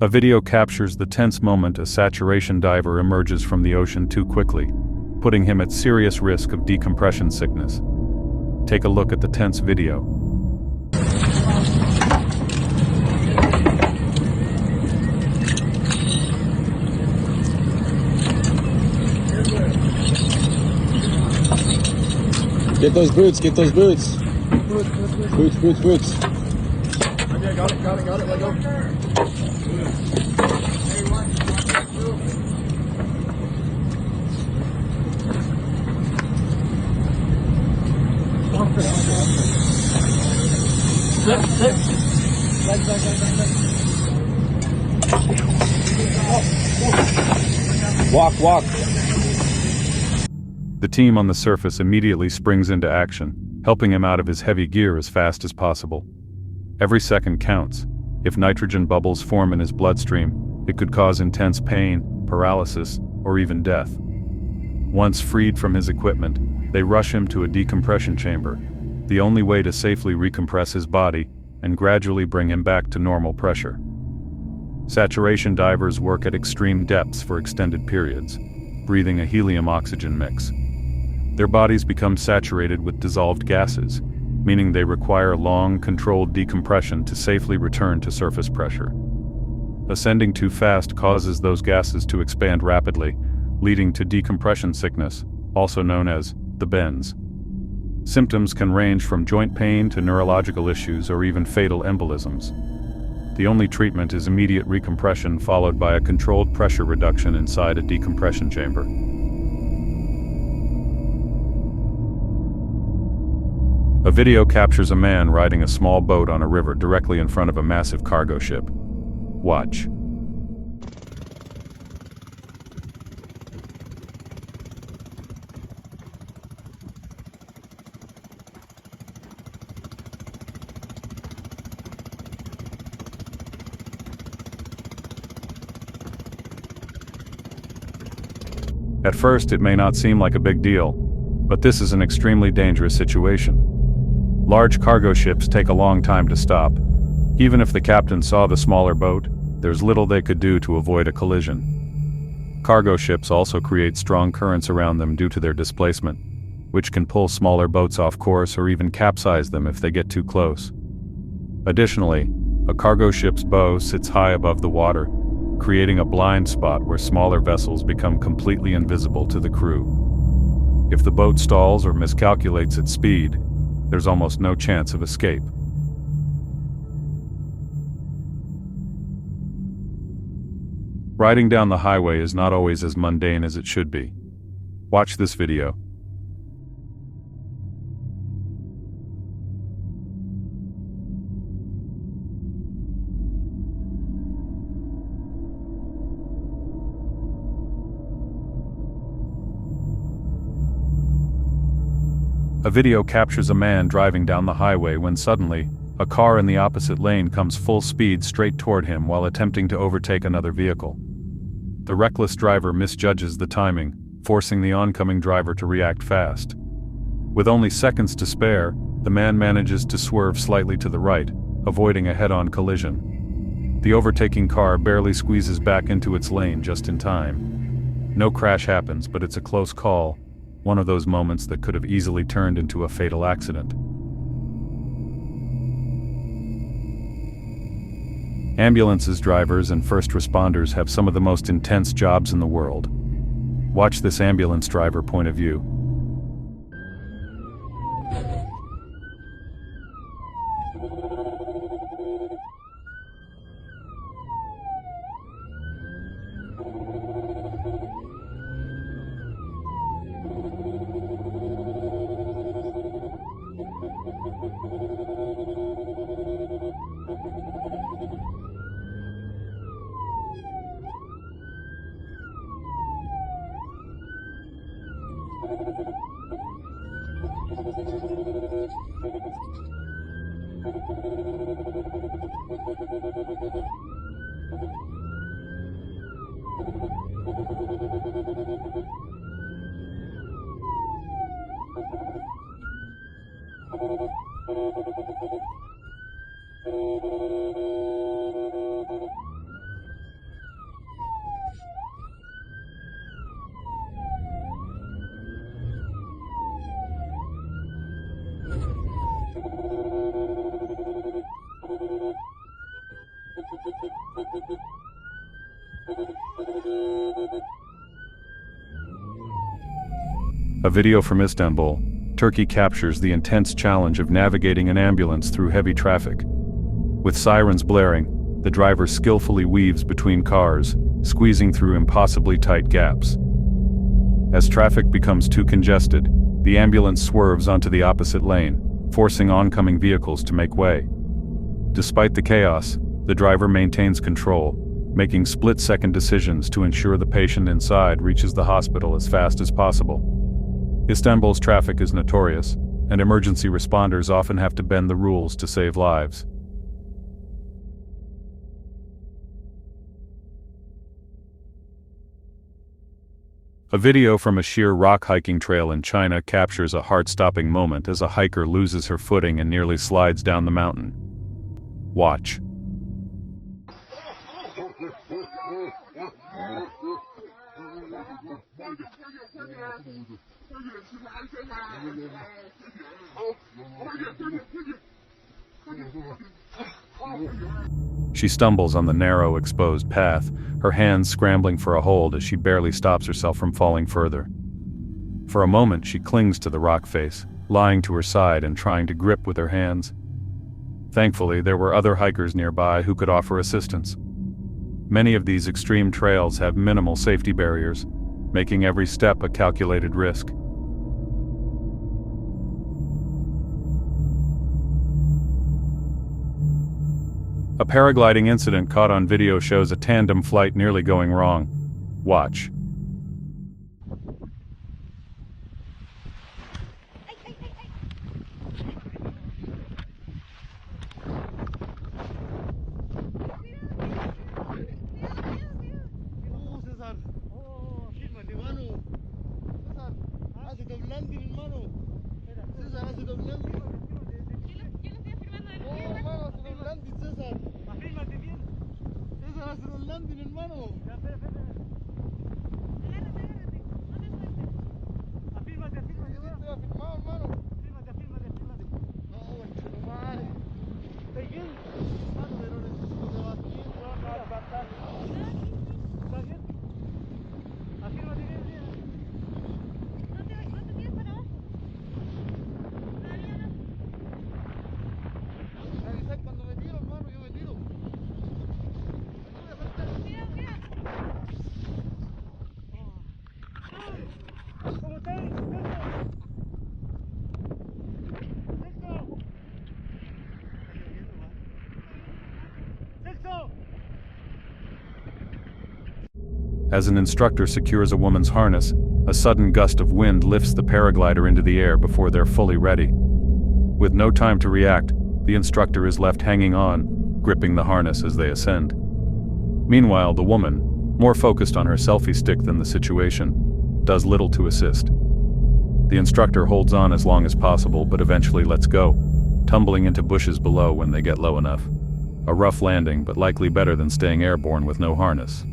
A video captures the tense moment a saturation diver emerges from the ocean too quickly, putting him at serious risk of decompression sickness. Take a look at the tense video. Get those boots, get those boots. Boots. Okay, got it, let go. Walk. The team on the surface immediately springs into action, helping him out of his heavy gear as fast as possible. Every second counts. If nitrogen bubbles form in his bloodstream, it could cause intense pain, paralysis, or even death. Once freed from his equipment, they rush him to a decompression chamber, the only way to safely recompress his body and gradually bring him back to normal pressure. Saturation divers work at extreme depths for extended periods, breathing a helium-oxygen mix. Their bodies become saturated with dissolved gases, meaning they require long, controlled decompression to safely return to surface pressure. Ascending too fast causes those gases to expand rapidly, leading to decompression sickness, also known as the bends. Symptoms can range from joint pain to neurological issues or even fatal embolisms. The only treatment is immediate recompression followed by a controlled pressure reduction inside a decompression chamber. A video captures a man riding a small boat on a river directly in front of a massive cargo ship. Watch. At first, it may not seem like a big deal, but this is an extremely dangerous situation. Large cargo ships take a long time to stop. Even if the captain saw the smaller boat, there's little they could do to avoid a collision. Cargo ships also create strong currents around them due to their displacement, which can pull smaller boats off course or even capsize them if they get too close. Additionally, a cargo ship's bow sits high above the water, creating a blind spot where smaller vessels become completely invisible to the crew. If the boat stalls or miscalculates its speed, there's almost no chance of escape. Riding down the highway is not always as mundane as it should be. Watch this video. A video captures a man driving down the highway when suddenly, a car in the opposite lane comes full speed straight toward him while attempting to overtake another vehicle. The reckless driver misjudges the timing, forcing the oncoming driver to react fast. With only seconds to spare, the man manages to swerve slightly to the right, avoiding a head-on collision. The overtaking car barely squeezes back into its lane just in time. No crash happens, but it's a close call, one of those moments that could have easily turned into a fatal accident. Ambulances drivers and first responders have some of the most intense jobs in the world. Watch this ambulance driver point of view. A video from Istanbul, Turkey captures the intense challenge of navigating an ambulance through heavy traffic. With sirens blaring, the driver skillfully weaves between cars, squeezing through impossibly tight gaps. As traffic becomes too congested, the ambulance swerves onto the opposite lane, forcing oncoming vehicles to make way. Despite the chaos, the driver maintains control, making split-second decisions to ensure the patient inside reaches the hospital as fast as possible. Istanbul's traffic is notorious, and emergency responders often have to bend the rules to save lives. A video from a sheer rock hiking trail in China captures a heart-stopping moment as a hiker loses her footing and nearly slides down the mountain. Watch. She stumbles on the narrow, exposed path, her hands scrambling for a hold as she barely stops herself from falling further. For a moment she clings to the rock face, lying to her side and trying to grip with her hands. Thankfully, there were other hikers nearby who could offer assistance. Many of these extreme trails have minimal safety barriers, making every step a calculated risk. A paragliding incident caught on video shows a tandem flight nearly going wrong. Watch. As an instructor secures a woman's harness, a sudden gust of wind lifts the paraglider into the air before they're fully ready. With no time to react, the instructor is left hanging on, gripping the harness as they ascend. Meanwhile, the woman, more focused on her selfie stick than the situation, does little to assist. The instructor holds on as long as possible but eventually lets go, tumbling into bushes below when they get low enough. A rough landing, but likely better than staying airborne with no harness.